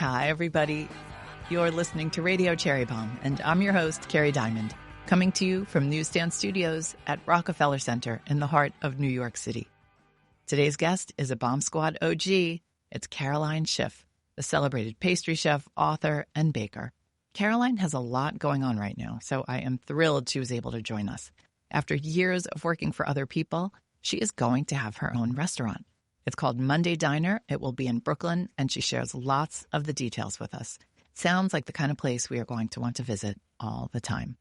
Hi, everybody. You're listening to Radio Cherry Bombe, and I'm your host, Kerry Diamond, coming to you from Newsstand Studios at Rockefeller Center in the heart of New York City. Today's guest is a Bombe Squad OG. It's Caroline Schiff, the celebrated pastry chef, author, and baker. Caroline has a lot going on right now, so I am thrilled she was able to join us. After years of working for other people, she is going to have her own restaurant. It's called Monday Diner. It will be in Brooklyn, and she shares lots of the details with us. It sounds like the kind of place we are going to want to visit all the time.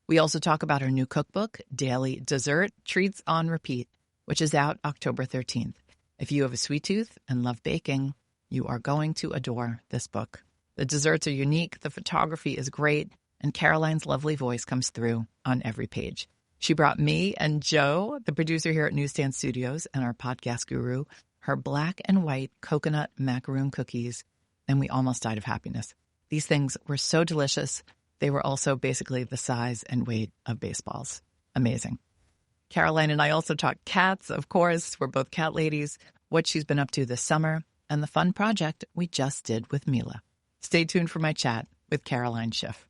We also talk about her new cookbook, Daily Dessert Treats on Repeat, which is out October 13th. If you have a sweet tooth and love baking, you are going to adore this book. The desserts are unique, the photography is great, and Caroline's lovely voice comes through on every page. She brought me and Joe, the producer here at Newsstand Studios and our podcast guru, her black and white coconut macaroon cookies, and we almost died of happiness. These things were so delicious. They were also basically the size and weight of baseballs. Amazing. Caroline and I also talked cats, of course. We're both cat ladies, what she's been up to this summer, and the fun project we just did with Mila. Stay tuned for my chat with Caroline Schiff.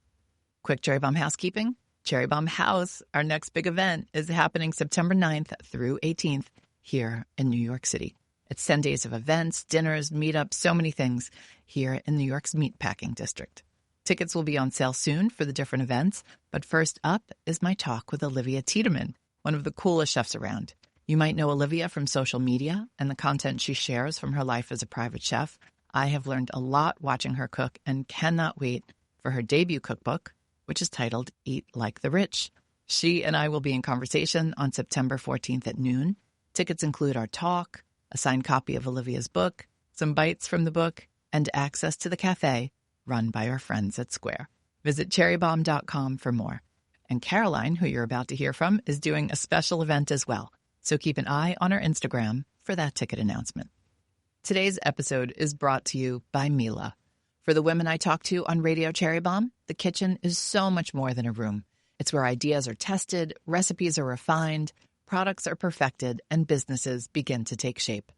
Quick Cherry Bombe housekeeping. Cherry Bombe House, our next big event, is happening September 9th through 18th here in New York City. It's 10 days of events, dinners, meetups, so many things here in New York's meatpacking district. Tickets will be on sale soon for the different events, but first up is my talk with Olivia Tiedemann, one of the coolest chefs around. You might know Olivia from social media and the content she shares from her life as a private chef. I have learned a lot watching her cook and cannot wait for her debut cookbook, which is titled Eat Like the Rich. She and I will be in conversation on September 14th at noon. Tickets include our talk, a signed copy of Olivia's book, some bites from the book, and access to the cafe run by our friends at Square. Visit cherrybombe.com for more. And Caroline, who you're about to hear from, is doing a special event as well. So keep an eye on our Instagram for that ticket announcement. Today's episode is brought to you by Mila. For the women I talk to on Radio Cherry Bombe, the kitchen is so much more than a room. It's where ideas are tested, recipes are refined, products are perfected, and businesses begin to take shape.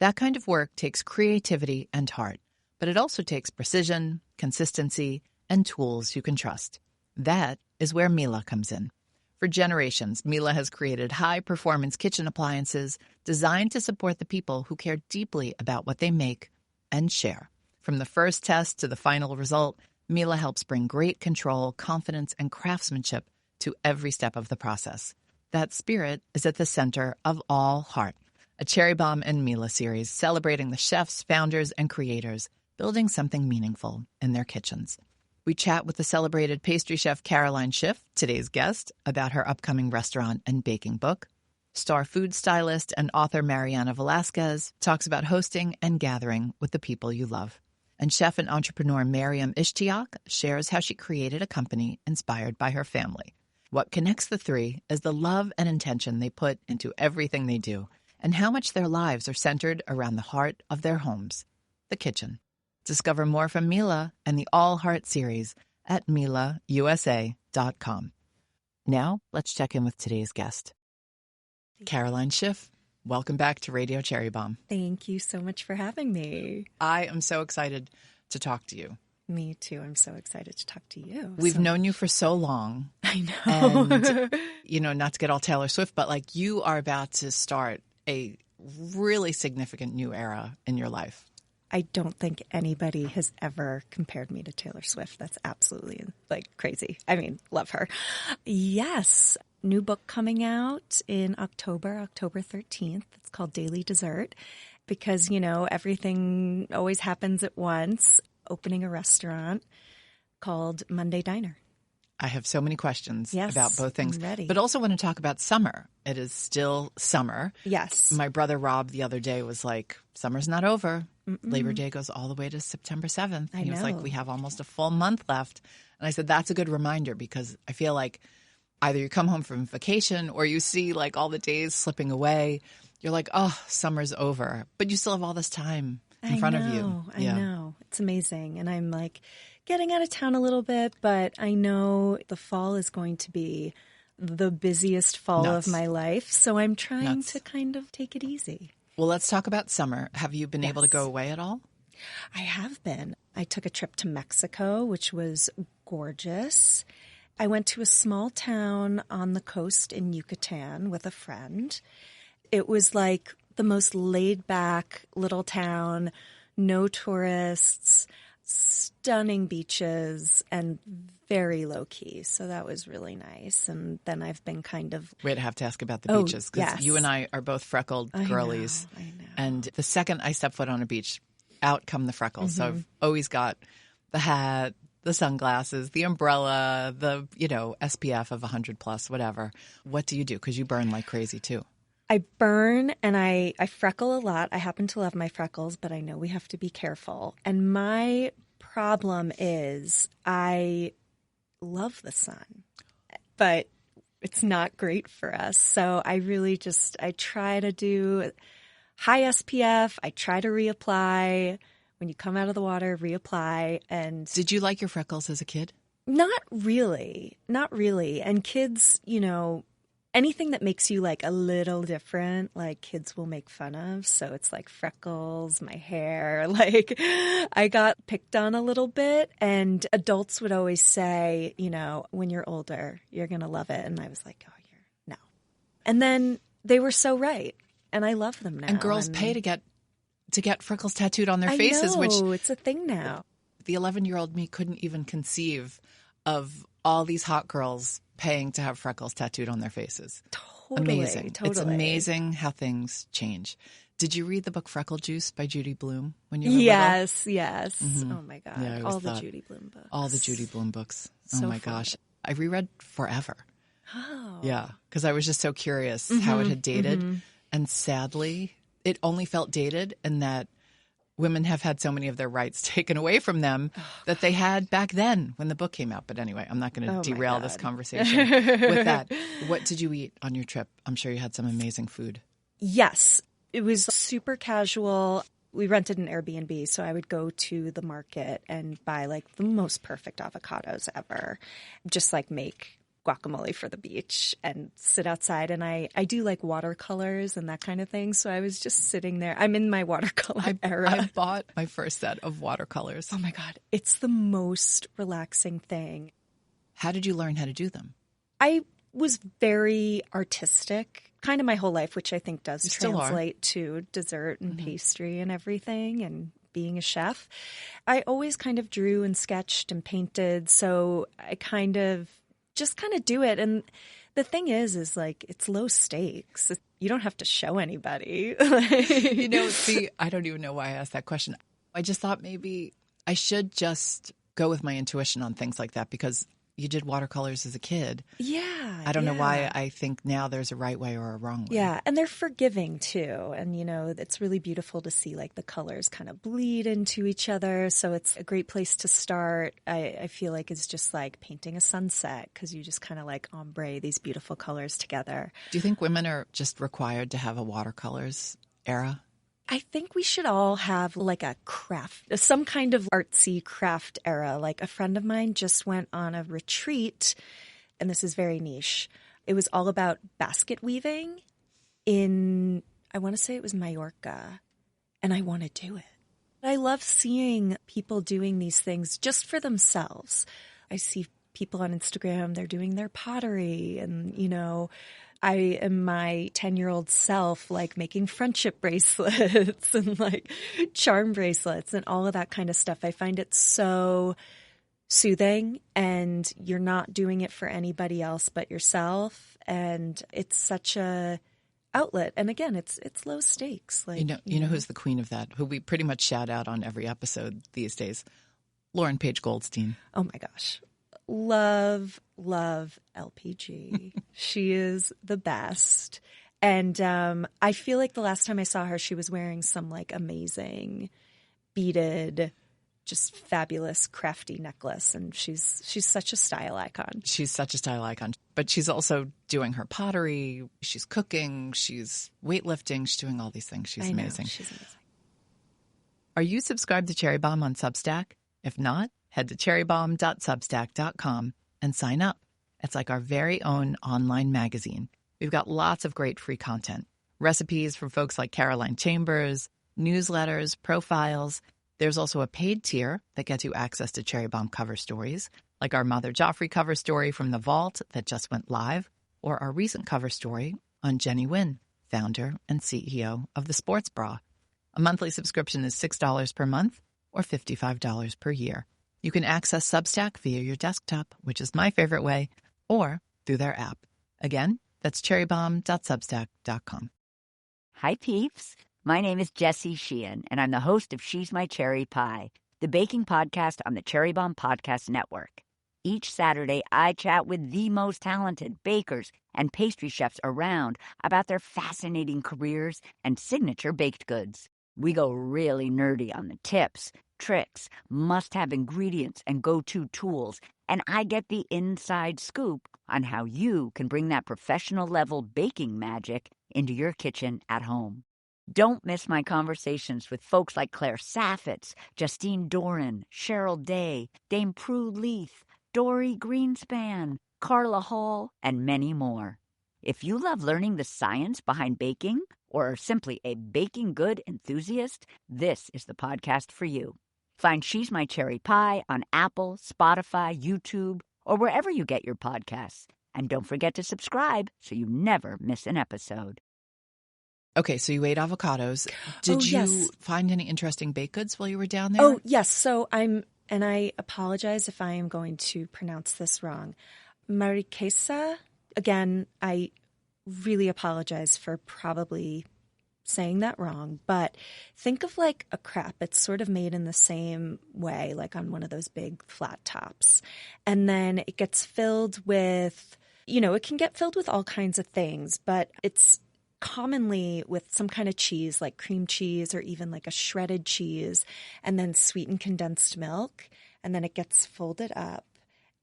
That kind of work takes creativity and heart, but it also takes precision, consistency, and tools you can trust. That is where Mila comes in. For generations, Mila has created high-performance kitchen appliances designed to support the people who care deeply about what they make and share. From the first test to the final result, Mila helps bring great control, confidence, and craftsmanship to every step of the process. That spirit is at the center of All Heart, a Cherry Bombe and Mila series celebrating the chefs, founders, and creators building something meaningful in their kitchens. We chat with the celebrated pastry chef Caroline Schiff, today's guest, about her upcoming restaurant and baking book. Star food stylist and author Mariana Velasquez talks about hosting and gathering with the people you love. And chef and entrepreneur Mariam Ishtiaq shares how she created a company inspired by her family. What connects the three is the love and intention they put into everything they do, and how much their lives are centered around the heart of their homes, the kitchen. Discover more from Mila and the All Heart series at milausa.com. Now, let's check in with today's guest. Caroline Schiff, welcome back to Radio Cherry Bombe. Thank you so much for having me. I am so excited to talk to you. Me too. I'm so excited to talk to you. We've known you for so long. I know. And, not to get all Taylor Swift, but you are about to start a really significant new era in your life. I don't think anybody has ever compared me to Taylor Swift. That's absolutely crazy. I mean, love her. Yes. New book coming out in October 13th. It's called Daily Dessert because, everything always happens at once. Opening a restaurant called Monday Diner. I have so many questions about both things. I'm ready. But also want to talk about summer. It is still summer. Yes. My brother Rob the other day was like, summer's not over. Labor Day goes all the way to September 7th. He was like, we have almost a full month left. And I said, that's a good reminder because I feel like either you come home from vacation or you see all the days slipping away. You're like, oh, summer's over. But you still have all this time in front of you. I know. It's amazing. And I'm getting out of town a little bit, but I know the fall is going to be the busiest fall of my life. So I'm trying to kind of take it easy. Well, let's talk about summer. Have you been able to go away at all? I have been. I took a trip to Mexico, which was gorgeous. I went to a small town on the coast in Yucatan with a friend. It was like the most laid-back little town, no tourists, stunning beaches, and very low-key. So that was really nice. And then I've been kind of... Wait, I have to ask about the beaches, because yes. you and I are both freckled girlies. I know. And the second I step foot on a beach, out come the freckles. Mm-hmm. So I've always got the hat, the sunglasses, the umbrella, the, SPF of 100 plus, whatever. What do you do? Because you burn like crazy too. I burn and I freckle a lot. I happen to love my freckles, but I know we have to be careful. And my problem is I love the sun, but it's not great for us. So I really I try to do high SPF. I try to reapply. When you come out of the water, reapply. And did you like your freckles as a kid? Not really. Not really. And kids, anything that makes you like a little different, like kids will make fun of. So it's like freckles, my hair, like I got picked on a little bit, and adults would always say, when you're older, you're going to love it. And I was like, oh, no. And then they were so right. And I love them now. And girls pay to get freckles tattooed on their faces, which it's a thing now. The 11-year-old me couldn't even conceive of all these hot girls paying to have freckles tattooed on their faces. Totally. Amazing. Totally. It's amazing how things change. Did you read the book Freckle Juice by Judy Blume when you were little? Yes. Mm-hmm. Oh, my God. Yeah, all the Judy Blume books. All the Judy Blume books. So oh, my fun. gosh. I reread Forever. Oh. Yeah, because I was just so curious how it had dated. Mm-hmm. And sadly, it only felt dated in that women have had so many of their rights taken away from them that they had back then when the book came out. But anyway, I'm not going to derail this conversation with that. What did you eat on your trip? I'm sure you had some amazing food. Yes. It was super casual. We rented an Airbnb, so I would go to the market and buy like the most perfect avocados ever. Just like make guacamole for the beach and sit outside. And I do like watercolors and that kind of thing. So I was just sitting there. I'm in my watercolor era. I bought my first set of watercolors. Oh my God. It's the most relaxing thing. How did you learn how to do them? I was very artistic kind of my whole life, which I think does translate to dessert and pastry and everything and being a chef. I always kind of drew and sketched and painted. So I just do it. And the thing is like, it's low stakes. You don't have to show anybody. I don't even know why I asked that question. I just thought maybe I should just go with my intuition on things like that because you did watercolors as a kid. Yeah. I don't know why I think now there's a right way or a wrong way. Yeah. And they're forgiving too. And, it's really beautiful to see like the colors kind of bleed into each other. So it's a great place to start. I feel like it's just like painting a sunset because you just kind of like ombre these beautiful colors together. Do you think women are just required to have a watercolors era? I think we should all have like a craft, some kind of artsy craft era. Like a friend of mine just went on a retreat, and this is very niche. It was all about basket weaving in, I want to say it was Mallorca, and I want to do it. I love seeing people doing these things just for themselves. I see people on Instagram, they're doing their pottery and, I am my 10-year-old self, like making friendship bracelets and like charm bracelets and all of that kind of stuff. I find it so soothing and you're not doing it for anybody else but yourself. And it's such a outlet. And again, it's low stakes. Like, you know who's the queen of that, who we pretty much shout out on every episode these days? Lauren Page Goldstein. Oh my gosh. Love LPG. She is the best. And I feel like the last time I saw her, she was wearing some like amazing beaded, just fabulous crafty necklace. And she's such a style icon. She's such a style icon. But she's also doing her pottery. She's cooking. She's weightlifting. She's doing all these things. She's amazing. She's amazing. Are you subscribed to Cherry Bombe on Substack? If not, head to cherrybombe.substack.com and sign up. It's like our very own online magazine. We've got lots of great free content, recipes from folks like Caroline Chambers, newsletters, profiles, There's also a paid tier that gets you access to Cherry Bombe cover stories, like our Mother Joffrey cover story from The Vault that just went live, or our recent cover story on Jenny Wynn, founder and CEO of The Sports Bra. A monthly subscription is $6 per month or $55 per year. You can access Substack via your desktop, which is my favorite way, or through their app. Again, that's cherrybomb.substack.com. Hi, peeps. My name is Jessie Sheehan, and I'm the host of She's My Cherry Pie, the baking podcast on the Cherry Bombe Podcast Network. Each Saturday, I chat with the most talented bakers and pastry chefs around about their fascinating careers and signature baked goods. We go really nerdy on the tips, tricks, must-have ingredients, and go-to tools, and I get the inside scoop on how you can bring that professional-level baking magic into your kitchen at home. Don't miss my conversations with folks like Claire Saffitz, Justine Doran, Cheryl Day, Dame Prue Leith, Dory Greenspan, Carla Hall, and many more. If you love learning the science behind baking, or are simply a baking good enthusiast, this is the podcast for you. Find She's My Cherry Pie on Apple, Spotify, YouTube, or wherever you get your podcasts. And don't forget to subscribe so you never miss an episode. Okay, so you ate avocados. Did you yes. find any interesting baked goods while you were down there? Oh, yes. So and I apologize if I am going to pronounce this wrong. Mariquesa. Again, I really apologize for probably saying that wrong, but think of like a crepe. It's sort of made in the same way, like on one of those big flat tops. And then it gets filled with, it can get filled with all kinds of things, but it's commonly with some kind of cheese, like cream cheese or even like a shredded cheese, and then sweetened condensed milk. And then it gets folded up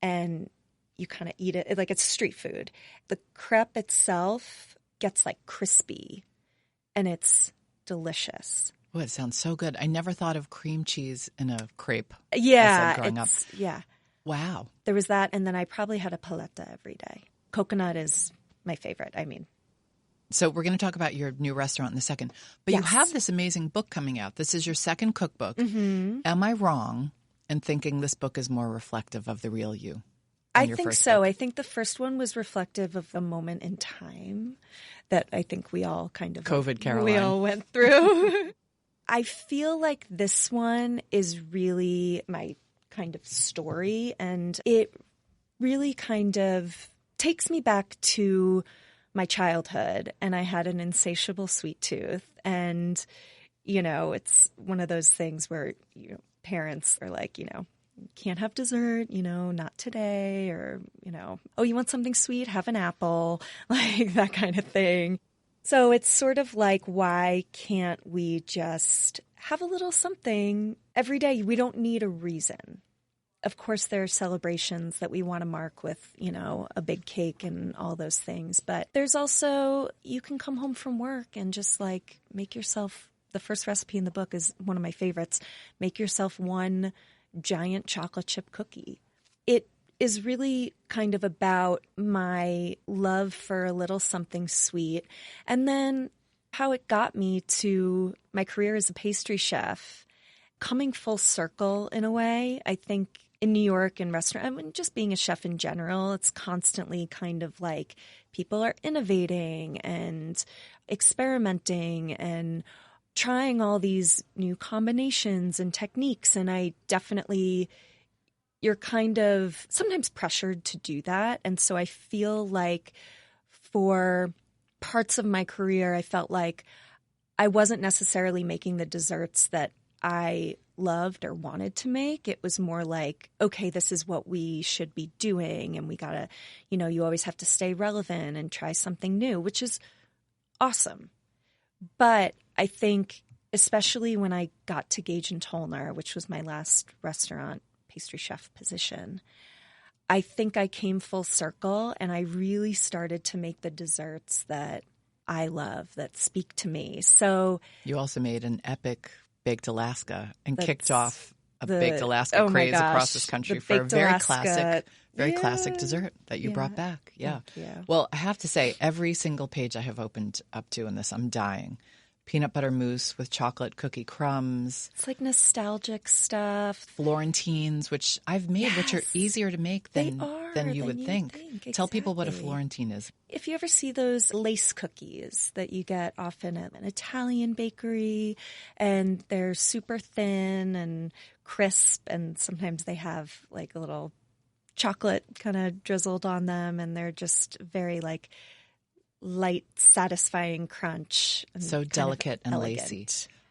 and you kind of eat it like it's street food. The crepe itself gets like crispy and it's delicious. Oh, it sounds so good. I never thought of cream cheese in a crepe. Yeah. Growing up. Yeah. Wow. There was that. And then I probably had a paleta every day. Coconut is my favorite. So we're going to talk about your new restaurant in a second. But Yes. You have this amazing book coming out. This is your second cookbook. Mm-hmm. Am I wrong in thinking this book is more reflective of the real you? I think so. Book? I think the first one was reflective of the moment in time that I think we all kind of COVID, Caroline. We all went through. I feel like this one is really my kind of story, and it really kind of takes me back to my childhood, and I had an insatiable sweet tooth, and it's one of those things where parents are like, can't have dessert, not today, or, oh, you want something sweet? Have an apple, like that kind of thing. So it's sort of like, why can't we just have a little something every day? We don't need a reason. Of course, there are celebrations that we want to mark with, a big cake and all those things. But there's also, you can come home from work and just like make yourself, the first recipe in the book is one of my favorites, make yourself one giant chocolate chip cookie. It is really kind of about my love for a little something sweet, and then how it got me to my career as a pastry chef, coming full circle in a way. I think in New York and restaurant, just being a chef in general, it's constantly kind of like people are innovating and experimenting and trying all these new combinations and techniques. And you're kind of sometimes pressured to do that. And so I feel like for parts of my career, I felt like I wasn't necessarily making the desserts that I loved or wanted to make. It was more like, okay, this is what we should be doing. And we gotta, you always have to stay relevant and try something new, which is awesome. But I think, especially when I got to Gage and Tollner, which was my last restaurant pastry chef position, I think I came full circle and I really started to make the desserts that I love, that speak to me. So you also made an epic Baked Alaska and kicked off a Baked Alaska craze across this country for a very classic dessert that you brought back. Yeah. Thank you. Well, I have to say, every single page I have opened up to in this, I'm dying, peanut butter mousse with chocolate cookie crumbs. It's like nostalgic stuff. Florentines, which I've made, which are easier to make than you would think. Exactly. Tell people what a Florentine is. If you ever see those lace cookies that you get often at an Italian bakery, and they're super thin and crisp, and sometimes they have like a little chocolate kind of drizzled on them, and they're just very like light, satisfying crunch. And so delicate and elegant. lacy.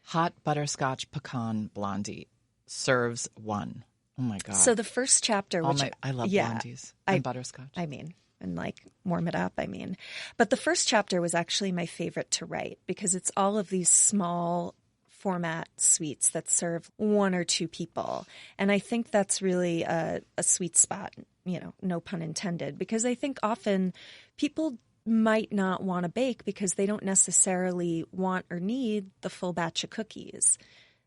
Hot butterscotch pecan blondie serves one. Oh my God. So the first chapter, which I love blondies and butterscotch. I mean, and like warm it up, But the first chapter was actually my favorite to write because it's all of these small format sweets that serve one or two people. And I think that's really a sweet spot, no pun intended, because I think often people might not want to bake because they don't necessarily want or need the full batch of cookies.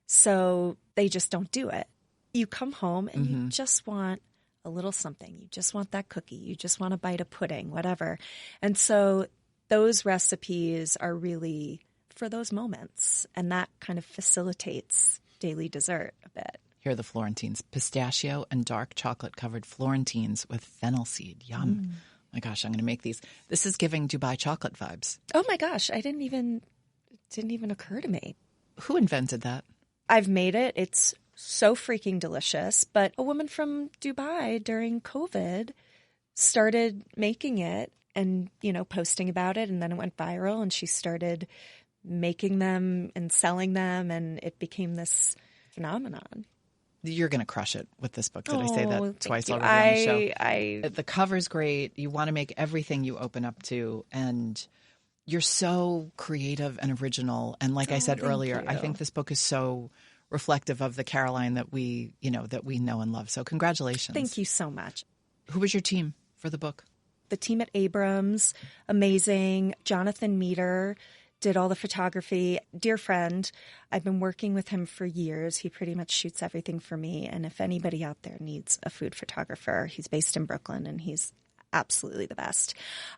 So they just don't do it. You come home and you just want a little something. You just want that cookie. You just want a bite of pudding, whatever. And so those recipes are really for those moments. And that kind of facilitates daily dessert a bit. Here are the Florentines. Pistachio and dark chocolate covered Florentines with fennel seed. Yum. My gosh, I'm going to make these. This is giving Dubai chocolate vibes. Oh my gosh, it didn't even occur to me. Who invented that? I've made it. It's so freaking delicious. But a woman from Dubai during COVID started making it and, posting about it. And then it went viral and she started making them and selling them. And it became this phenomenon. You're going to crush it with this book. Did I say that twice you. already on the show? The cover's great. You want to make everything you open up to. And you're so creative and original. And like I said earlier, I think this book is so reflective of the Caroline that we know and love. So congratulations. Thank you so much. Who was your team for the book? The team at Abrams, amazing. Jonathan Meter did all the photography. Dear friend, I've been working with him for years. He pretty much shoots everything for me. And if anybody out there needs a food photographer, he's based in Brooklyn and he's absolutely the best.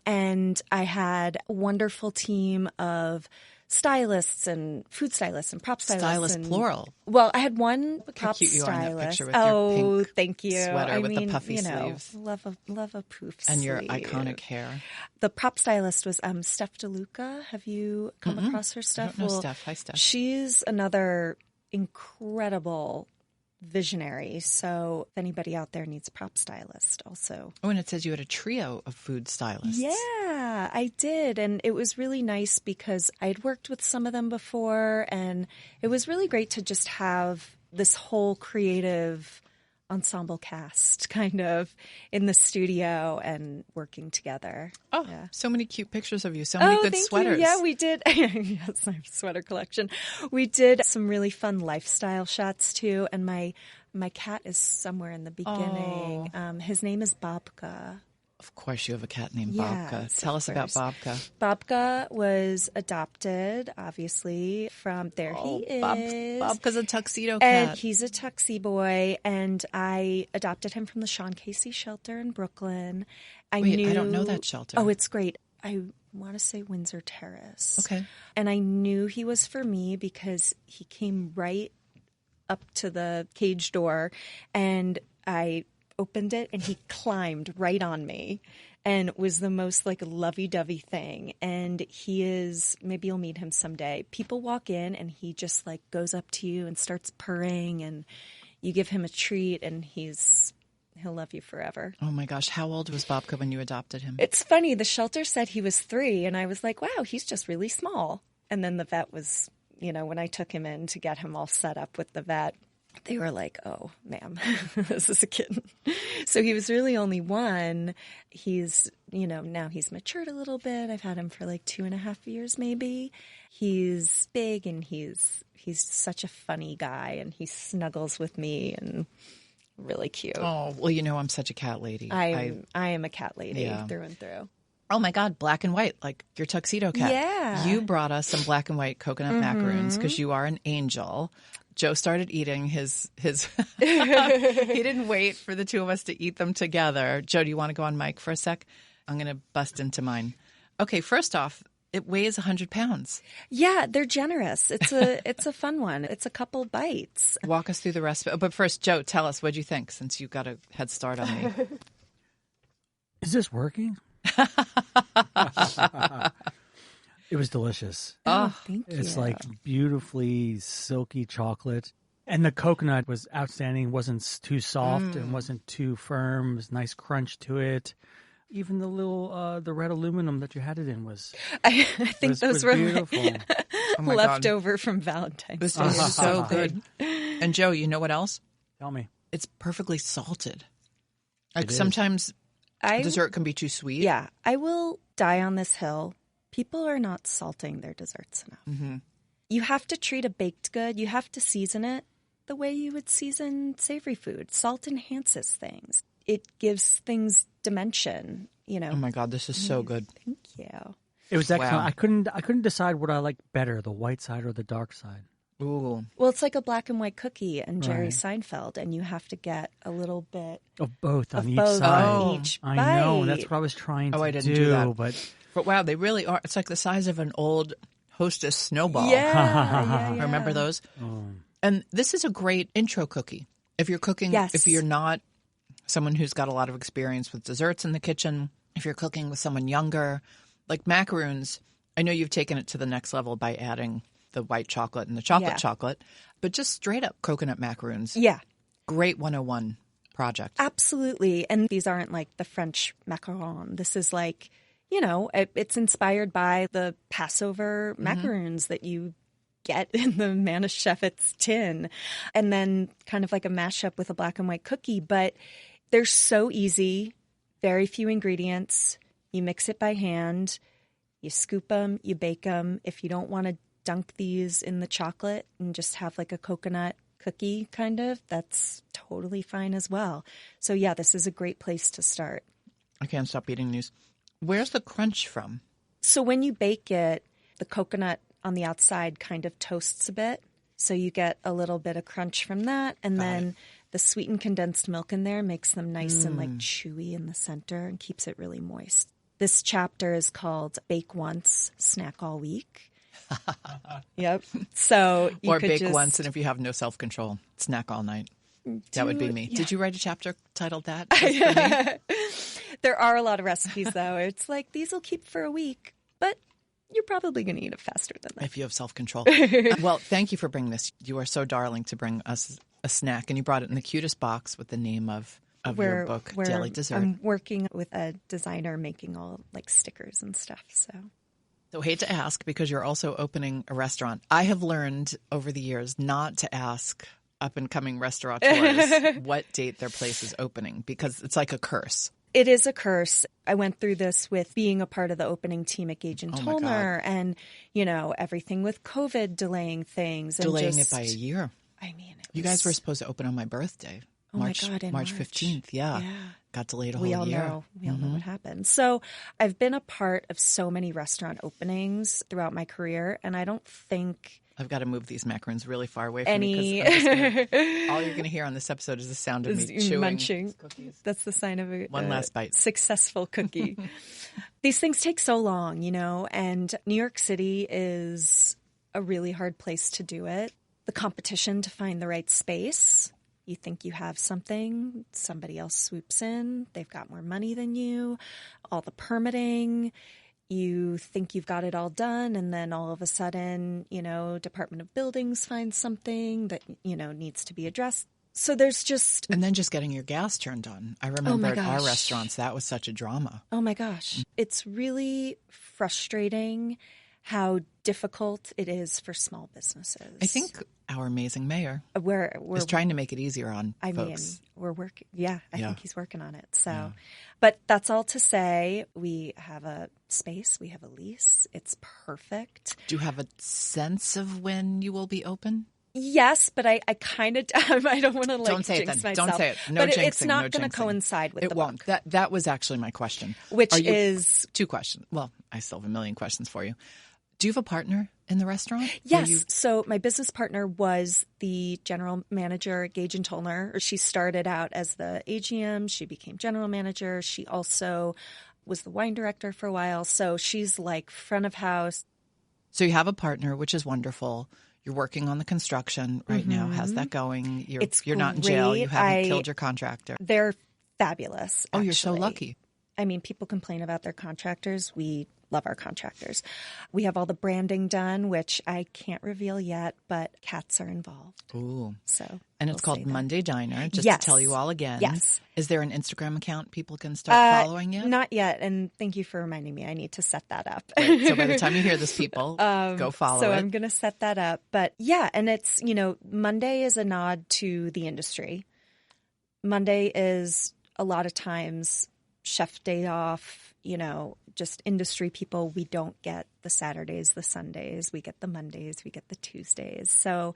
And I had a wonderful team of stylists and food stylists and prop stylists. Stylist plural. Well, I had one prop cute you stylist. are in that picture with your pink thank you. sweater with the puffy sleeves. Love a poof and sleeve. your iconic hair. The prop stylist was Steph DeLuca. Have you come across her stuff? I don't know Steph. Hi, Steph. She's another incredible visionary. So if anybody out there needs a prop stylist also. Oh, and it says you had a trio of food stylists. Yeah, I did. And it was really nice because I'd worked with some of them before. And it was really great to just have this whole creative ensemble cast kind of in the studio and working together. Oh, yeah. So many cute pictures of you. So many good sweaters. You. Yeah, we did. Yes, my sweater collection. We did some really fun lifestyle shots too. And my cat is somewhere in the beginning. Oh. His name is Babka. Of course you have a cat named Babka. Tell us about Babka. Babka was adopted, obviously, from he is. Babka's a tuxedo and cat. He's a tuxie boy, and I adopted him from the Sean Casey shelter in Brooklyn. I don't know that shelter. Oh, it's great. I want to say Windsor Terrace. Okay. And I knew he was for me because he came right up to the cage door, and I opened it and he climbed right on me and was the most like lovey-dovey thing. And he is, maybe you'll meet him someday. People walk in and he just like goes up to you and starts purring, and you give him a treat and he'll love you forever. Oh my gosh. How old was Babka when you adopted him? It's funny. The shelter said he was 3 and I was like, wow, he's just really small. And then the vet was, when I took him in to get him all set up with the vet, they were like, oh, ma'am, this is a kitten. So he was really only 1. He's, now he's matured a little bit. I've had him for like 2.5 years maybe. He's big and he's such a funny guy, and he snuggles with me and really cute. Oh, well, I'm such a cat lady. I am a cat lady through and through. Oh my God, black and white, like your tuxedo cat. Yeah. You brought us some black and white coconut macaroons because you are an angel. Joe started eating his he didn't wait for the two of us to eat them together. Joe, do you want to go on mic for a sec? I'm going to bust into mine. Okay, first off, it weighs 100 pounds. Yeah, they're generous. It's a fun one. It's a couple bites. Walk us through the recipe. But first, Joe, tell us, what'd you think, since you got a head start on me? Is this working? It was delicious. Oh, thank you. It's like beautifully silky chocolate. And the coconut was outstanding. It wasn't too soft and wasn't too firm. It was nice crunch to it. Even the little the red aluminum that you had it in was I think those were beautiful. left over from Valentine's This Day. is so good. And Joe, you know what else? Tell me. It's perfectly salted. Like It is. sometimes dessert can be too sweet. Yeah, I will die on this hill. People are not salting their desserts enough. Mm-hmm. You have to treat a baked good, you have to season it the way you would season savory food. Salt enhances things. It gives things dimension, you know. Oh my God, this is so good. Thank you. It was excellent. Wow. I couldn't decide what I liked better, the white side or the dark side. Ooh. Well, it's like a black and white cookie and Jerry Right. Seinfeld, and you have to get a little bit Of both on of each both side. on each I bite. know. That's what I was trying to I didn't do that. But But wow, they really are. It's like the size of an old Hostess snowball. Yeah. Remember those? And this is a great intro cookie. If you're cooking, Yes. if you're not someone who's got a lot of experience with desserts in the kitchen, if you're cooking with someone younger, like macaroons, I know you've taken it to the next level by adding the white chocolate and the chocolate chocolate, but just straight up coconut macaroons. Yeah. Great 101 project. Absolutely. And these aren't like the French macaroon. This is like, you know, it's inspired by the Passover macaroons that you get in the Manischewitz tin. And then kind of like a mashup with a black and white cookie. But they're so easy, very few ingredients. You mix it by hand. You scoop them, you bake them. If you don't want to dunk these in the chocolate and just have like a coconut cookie kind of, that's totally fine as well. So yeah, this is a great place to start. I can't stop eating these. Where's the crunch from? So when you bake it, the coconut on the outside kind of toasts a bit. So you get a little bit of crunch from that. And then the sweetened condensed milk in there makes them nice and like chewy in the center and keeps it really moist. This chapter is called Bake Once, Snack All Week. Yep. So you Or could bake just once, and if you have no self-control, snack all night. That would be me. yeah. Did you write a chapter titled that? Just for me? There are a lot of recipes, though. It's like, these will keep for a week, but you're probably going to eat it faster than that. If you have self-control. Well, thank you for bringing this. You are so darling to bring us a snack, and you brought it in the cutest box with the name of your book, Daily Dessert. I'm working with a designer making all like stickers and stuff. So hate to ask, because you're also opening a restaurant. I have learned over the years not to ask up-and-coming restaurateurs what date their place is opening, because it's like a curse. It is a curse. I went through this with being a part of the opening team at Gage and Oh my Tollner, and you know, everything with COVID delaying things, and Delaying just, it by a year. I mean, You guys were supposed to open on my birthday. Oh my God, in March March. 15th. Yeah. Got delayed a whole year. We all know what happened. So I've been a part of so many restaurant openings throughout my career, and I don't think I've got to move these macaroons really far away from any me, 'cause all you're going to hear on this episode is the sound of me chewing munching. cookies. That's the sign of a One last bite. Successful cookie. These things take so long, you know, and New York City is a really hard place to do it. The competition to find the right space. You think you have something, somebody else swoops in, they've got more money than you, all the permitting, you think you've got it all done, and then all of a sudden, you know, Department of Buildings finds something that, you know, needs to be addressed. So there's just... And then just getting your gas turned on. I remember at our gosh. restaurants, that was such a drama. Oh my gosh. It's really frustrating how difficult it is for small businesses. I think our amazing mayor we're is trying to make it easier on folks. mean, we're working. Yeah, I Yeah. think he's working on it. So, but that's all to say, we have a space, we have a lease. It's perfect. Do you have a sense of when you will be open? Yes, but I kind of, I don't want to like Don't say it jinx then. myself. Don't say it. No but jinxing. it's not no going to jinxing. coincide with it the won't. book. That was actually my question. Which Are you- is... two questions. Well, I still have a million questions for you. Do you have a partner in the restaurant? Yes. So my business partner was the general manager at Gage and Tollner. She started out as the AGM. She became general manager. She also was the wine director for a while. So she's like front of house. So you have a partner, which is wonderful. You're working on the construction right now. How's that going? You're not in jail. You haven't killed your contractor. They're fabulous. Oh, you're so actually. lucky. I mean, people complain about their contractors. We love our contractors. We have all the branding done, which I can't reveal yet, but cats are involved. Ooh. So, and it's called Monday Diner, just Yes. to tell you all again. Yes. Is there an Instagram account people can start following yet? Not yet. And thank you for reminding me. I need to set that up. Right. So by the time you hear this, people, go follow so it. I'm going to set that up. But yeah, and it's, Monday is a nod to the industry. Monday is a lot of times chef day off, just industry people. We don't get the Saturdays, the Sundays. We get the Mondays, we get the Tuesdays. So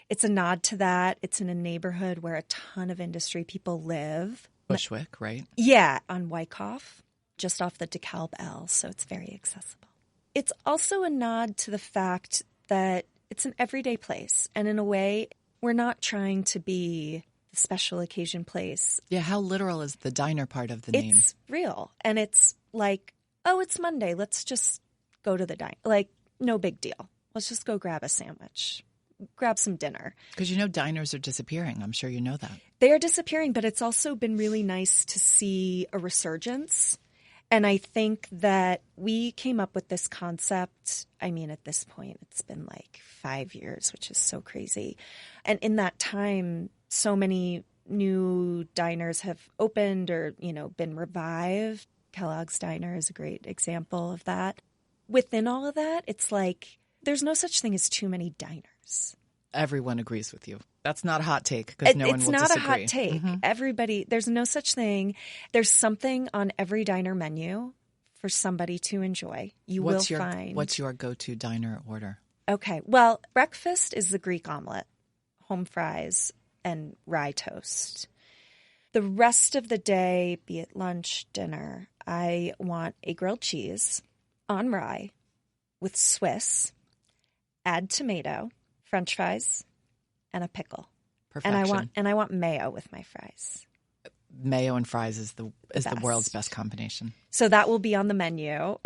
it's a nod to that. It's in a neighborhood where a ton of industry people live. Bushwick, right? Yeah, on Wyckoff, just off the DeKalb L. So it's very accessible. It's also a nod to the fact that it's an everyday place. And in a way, we're not trying to be the special occasion place. Yeah, how literal is the diner part of the name? It's real. And it's like, oh, it's Monday. Let's just go to the diner. Like, no big deal. Let's just go grab a sandwich, grab some dinner. Because diners are disappearing. I'm sure you know that. They are disappearing, but it's also been really nice to see a resurgence. And I think that we came up with this concept. I mean, at this point, it's been like 5 years, which is so crazy. And in that time, so many new diners have opened or, been revived. Kellogg's Diner is a great example of that. Within all of that, it's like there's no such thing as too many diners. Everyone agrees with you. That's not a hot take because no one will disagree. It's not a hot take. Everybody, there's no such thing. There's something on every diner menu for somebody to enjoy. What's your go-to diner order? Okay. Well, breakfast is the Greek omelet, home fries, and rye toast. The rest of the day, be it lunch, dinner, I want a grilled cheese on rye with Swiss, add tomato, French fries, and a pickle. Perfection. And I want mayo with my fries. Mayo and fries is the world's best combination. So that will be on the menu.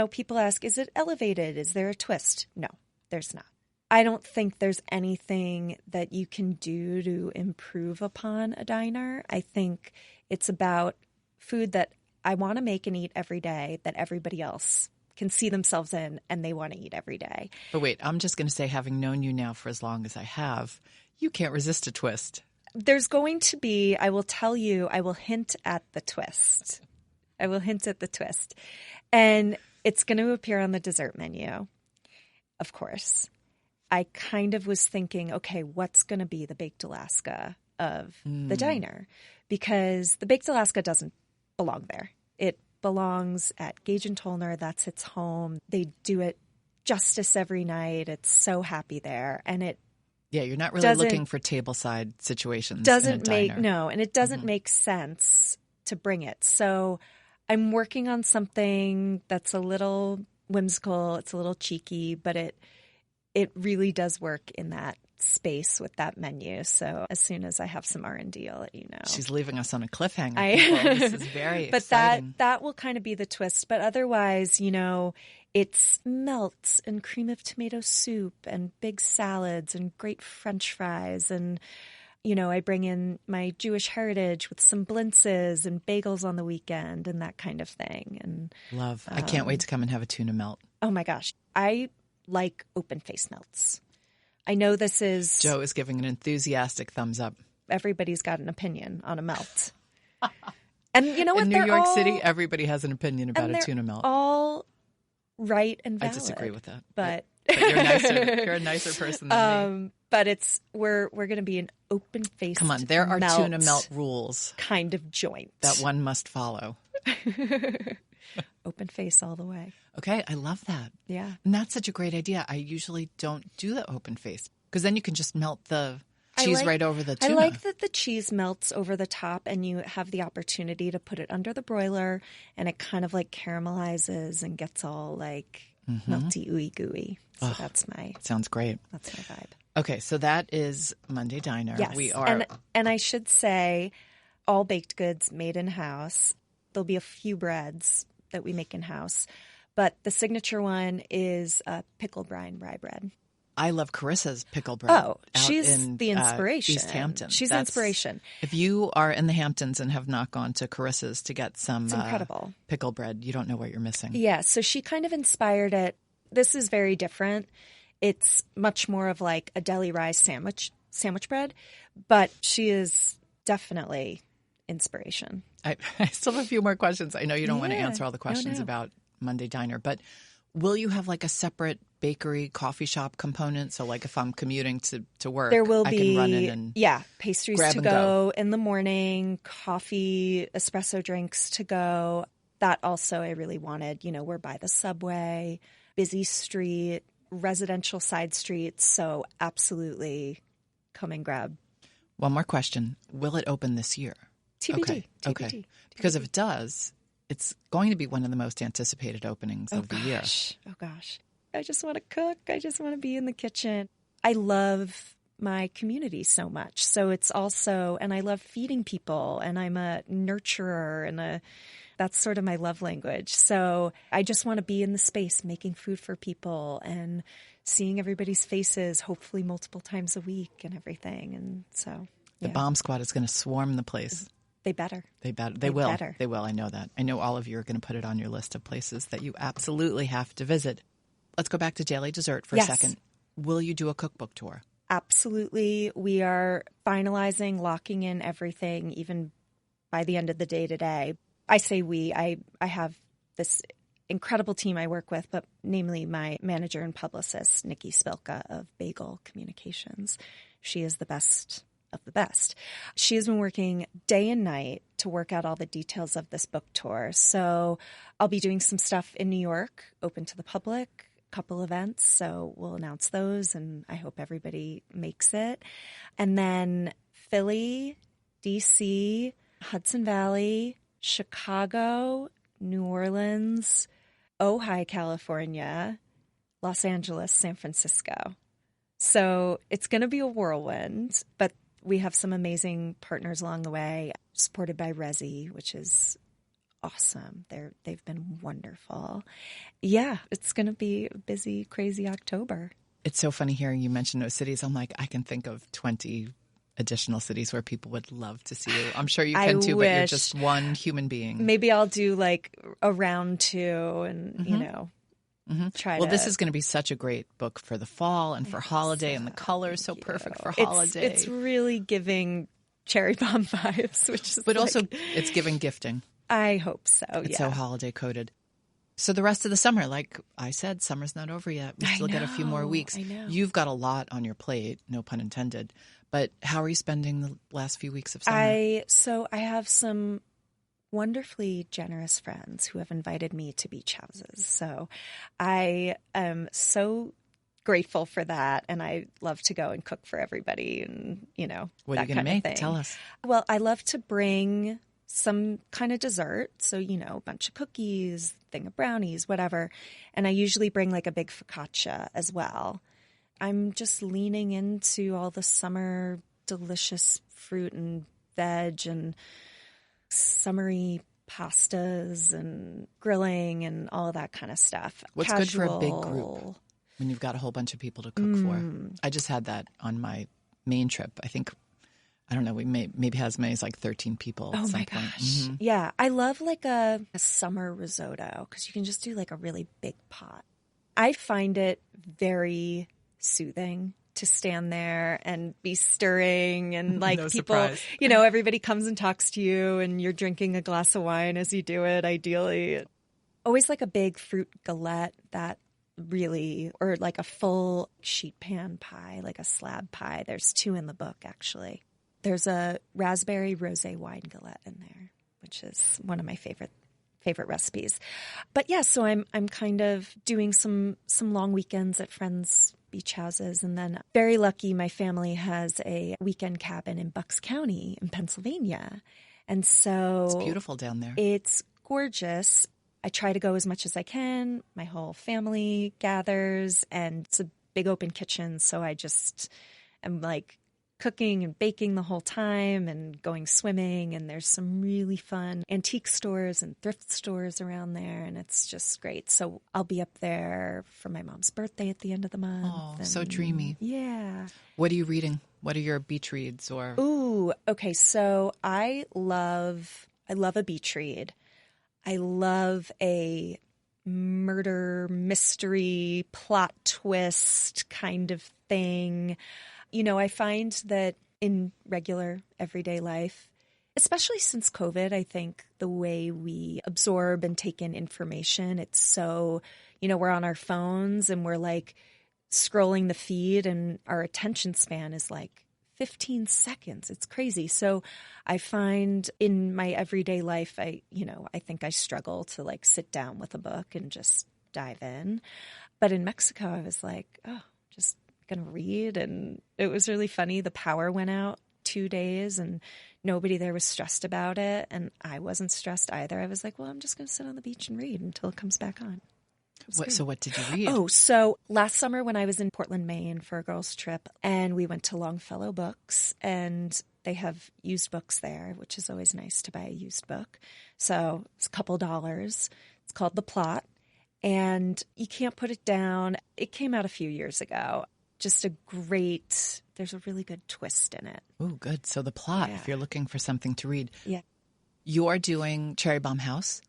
People ask, is it elevated? Is there a twist? No, there's not. I don't think there's anything that you can do to improve upon a diner. I think it's about food that I want to make and eat every day that everybody else can see themselves in and they want to eat every day. But wait, I'm just going to say, having known you now for as long as I have, you can't resist a twist. There's going to be, I will tell you, I will hint at the twist. And it's going to appear on the dessert menu, of course. I kind of was thinking, okay, what's going to be the baked Alaska of the diner? Because the baked Alaska doesn't belong there. It belongs at Gage and Tollner. That's its home. They do it justice every night. It's so happy there. And you're not really looking for tableside situations. And it doesn't make sense to bring it. So I'm working on something that's a little whimsical. It's a little cheeky, but it really does work in that space with that menu. So as soon as I have some R&D, I'll let you know. She's leaving us on a cliffhanger. This is very exciting. But that will kind of be the twist. But otherwise, it's melts and cream of tomato soup and big salads and great French fries. And, I bring in my Jewish heritage with some blintzes and bagels on the weekend and that kind of thing. And love. I can't wait to come and have a tuna melt. Oh my gosh. I like open face melts. I know this is... Joe is giving an enthusiastic thumbs up. Everybody's got an opinion on a melt. And you know what? In New York City, everybody has an opinion about a tuna melt. All right and valid. I disagree with that. But you're nicer. You're a nicer person than me. But we're going to be an open-faced Come on, there are melt tuna melt rules. Kind of joint. That one must follow. Open face all the way. Okay, I love that. Yeah. And that's such a great idea. I usually don't do the open face because then you can just melt the cheese right over the tuna. I like that the cheese melts over the top and you have the opportunity to put it under the broiler and it kind of like caramelizes and gets all like melty, ooey gooey. So sounds great. That's my vibe. Okay, so that is Monday Diner. Yes. We are and I should say all baked goods made in-house. there'll be a few breads that we make in-house. But the signature one is pickle brine rye bread. I love Carissa's pickle bread. Oh, she's the inspiration. East Hampton. She's the inspiration. If you are in the Hamptons and have not gone to Carissa's to get some It's incredible. Pickle bread, you don't know what you're missing. Yeah, so she kind of inspired it. This is very different. It's much more of like a deli rye sandwich bread, but she is definitely inspiration. I still have a few more questions. I know you don't want to answer all the questions about Monday Diner, but will you have like a separate bakery coffee shop component? So like if I'm commuting to work, there will I be, can run in and pastries grab to and go in the morning, coffee, espresso drinks to go. That also I really wanted. You know, we're by the subway, busy street, residential side streets. So absolutely come and grab. One more question. Will it open this year? TBD. Okay. Because if it does, it's going to be one of the most anticipated openings of the year. Oh, gosh. I just want to cook. I just want to be in the kitchen. I love my community so much. So it's also, and I love feeding people, and I'm a nurturer, and that's sort of my love language. So I just want to be in the space making food for people and seeing everybody's faces, hopefully multiple times a week and everything. And so the Bombe Squad is going to swarm the place. They better. They will. They will. I know that. I know all of you are going to put it on your list of places that you absolutely have to visit. Let's go back to Daily Dessert for a second. Will you do a cookbook tour? Absolutely. We are finalizing, locking in everything, even by the end of the day today. I say we. I have this incredible team I work with, but namely my manager and publicist, Nikki Spilka of Bagel Communications. She is the best of the best. She has been working day and night to work out all the details of this book tour. So I'll be doing some stuff in New York, open to the public, a couple events. So we'll announce those, and I hope everybody makes it. And then Philly, DC, Hudson Valley, Chicago, New Orleans, Ojai, California, Los Angeles, San Francisco. So it's going to be a whirlwind, but we have some amazing partners along the way, supported by Resi, which is awesome. They've been wonderful. Yeah, it's going to be a busy, crazy October. It's so funny hearing you mention those cities. I'm like, I can think of 20 additional cities where people would love to see you. I'm sure you can too, but you're just one human being. Maybe I'll do like a round two and, you know, try Well, this is going to be such a great book for the fall and for holiday, and the color is so perfect for holiday. It's really giving cherry bomb vibes, which is but also it's giving gifting. I hope so, It's so holiday coded. So the rest of the summer, like I said, summer's not over yet. We still got a few more weeks. I know. You've got a lot on your plate, no pun intended. But how are you spending the last few weeks of summer? I have some wonderfully generous friends who have invited me to beach houses. So I am so grateful for that, and I love to go and cook for everybody, and what are you going to make? Tell us. Well, I love to bring some kind of dessert, so a bunch of cookies, thing of brownies, whatever, and I usually bring like a big focaccia as well. I'm just leaning into all the summer delicious fruit and veg and summery pastas and grilling and all of that kind of stuff. What's good for a big group when you've got a whole bunch of people to cook for? I just had that on my main trip. I think, I don't know, we maybe had as many as like 13 people at some point. Gosh. Yeah. I love like a summer risotto because you can just do like a really big pot. I find it very soothing to stand there and be stirring and like no people, surprise. Everybody comes and talks to you and you're drinking a glass of wine as you do it, ideally. Always like a big fruit galette that really, or like a full sheet pan pie, like a slab pie. There's 2 in the book, actually. There's a raspberry rosé wine galette in there, which is one of my favorite recipes. But yeah, so I'm kind of doing some long weekends at friends' beach houses, and then very lucky my family has a weekend cabin in Bucks County in Pennsylvania. And so it's beautiful down there. It's gorgeous. I try to go as much as I can. My whole family gathers, and it's a big open kitchen, so I just am like cooking and baking the whole time and going swimming. And there's some really fun antique stores and thrift stores around there. And it's just great. So I'll be up there for my mom's birthday at the end of the month. Oh, so dreamy. Yeah. What are you reading? What are your beach reads? Or Ooh, okay. So I love a beach read. I love a murder mystery plot twist kind of thing. You know, I find that in regular everyday life, especially since COVID, I think the way we absorb and take in information, it's so, you know, we're on our phones and we're like scrolling the feed and our attention span is like 15 seconds. It's crazy. So I find in my everyday life, I think I struggle to like sit down with a book and just dive in. But in Mexico, I was like, oh, just going to read. And it was really funny. The power went out 2 days and nobody there was stressed about it. And I wasn't stressed either. I was like, well, I'm just going to sit on the beach and read until it comes back on. so what did you read? Oh, so last summer when I was in Portland, Maine for a girls' trip, and we went to Longfellow Books, and they have used books there, which is always nice to buy a used book. So it's a couple dollars. It's called The Plot, and you can't put it down. It came out a few years ago. Just there's a really good twist in it. Oh, good. So The Plot, Yeah. if you're looking for something to read. Yeah. You're doing Cherry Bombe House.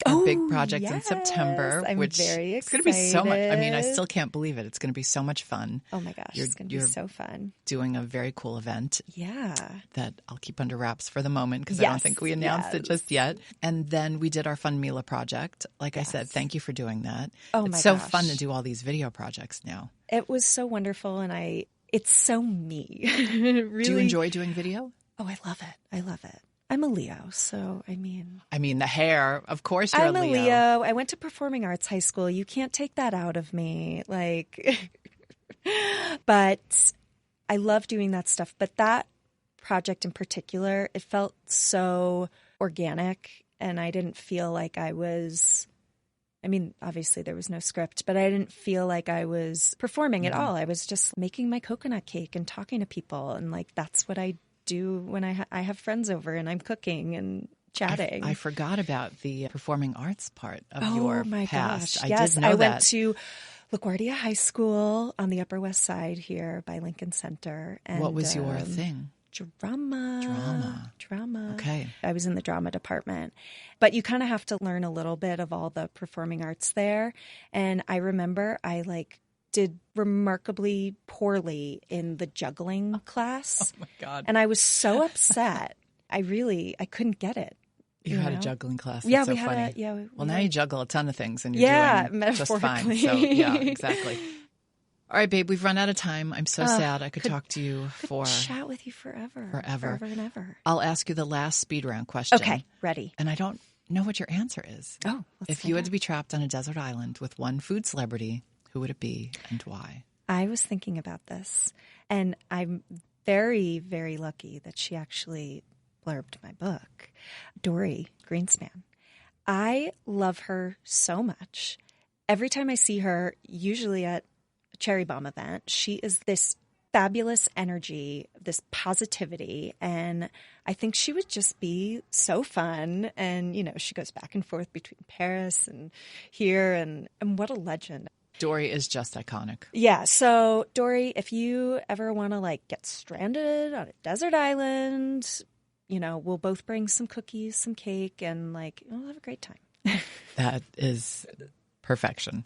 A big project in September, I'm which very it's going to be so much. I mean, I excited. still can't believe it. It's going to be so much fun. Oh my gosh, it's going to be so fun. Doing a very cool event Yeah. that I'll keep under wraps for the moment because I don't think we announced it just yet. And then we did our Fun Mila project. Like I said, thank you for doing that. Oh it's my so gosh. fun to do all these video projects now. It was so wonderful, and it's so me. Really. Do you enjoy doing video? Oh, I love it. I love it. I'm a Leo, so I mean, the hair, of course you're I'm a a Leo. Leo. I went to performing arts high school. You can't take that out of me. Like, but I love doing that stuff. But that project in particular, it felt so organic, and I didn't feel like obviously there was no script, but I didn't feel like I was performing at all. I was just making my coconut cake and talking to people. And like, that's what I do when I have friends over and I'm cooking and chatting. I forgot about the performing arts part of Oh your my past. gosh. I Yes, did know I that. went to LaGuardia High School on the Upper West Side here by Lincoln Center. And What was your thing? Drama. Okay. I was in the drama department. But you kind of have to learn a little bit of all the performing arts there. And I remember I did remarkably poorly in the juggling class. Oh my God. And I was so upset. I couldn't get it. You had a juggling class. That's Yeah, so we had funny. Well, now you juggle a ton of things and you're doing just fine. metaphorically. So, yeah, exactly. All right, babe, we've run out of time. I'm so sad. I could talk to you for chat with you forever. Forever and ever. I'll ask you the last speed round question. Okay, ready. And I don't know what your answer is. Oh, if you had to be trapped on a desert island with one food celebrity, who would it be and why? I was thinking about this, and I'm very, very lucky that she actually blurbed my book, Dory Greenspan. I love her so much. Every time I see her, usually at a Cherry Bombe event, she is this fabulous energy, this positivity, and I think she would just be so fun. And, she goes back and forth between Paris and here, and what a legend. Dory is just iconic. Yeah. So, Dory, if you ever want to get stranded on a desert island, we'll both bring some cookies, some cake, and we'll have a great time. That is perfection.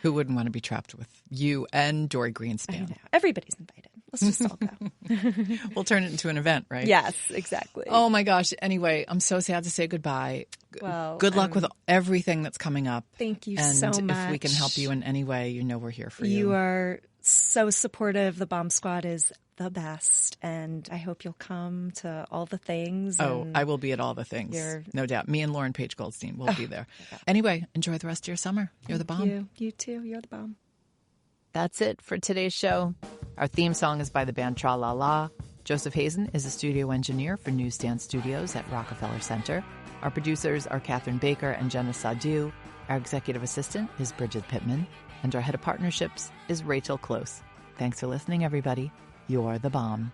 Who wouldn't want to be trapped with you and Dory Greenspan? I know. Everybody's invited. Let's just all go. We'll turn it into an event, right? Yes, exactly. Oh my gosh. Anyway, I'm so sad to say goodbye. Well, good luck with everything that's coming up. Thank you and so much. And if we can help you in any way, we're here for you. You are so supportive. The Bombe Squad is the best, and I hope you'll come to all the things. Oh, I will be at all the things. No doubt. Me and Lauren Page Goldstein will be there. Anyway, enjoy the rest of your summer. You're the bomb. You too. You're the bomb. That's it for today's show. Our theme song is by the band Tra La La. Joseph Hazen is a studio engineer for Newsstand Studios at Rockefeller Center. Our producers are Catherine Baker and Jenna Sadu. Our executive assistant is Bridget Pittman. And our head of partnerships is Rachel Close. Thanks for listening, everybody. You're the bomb.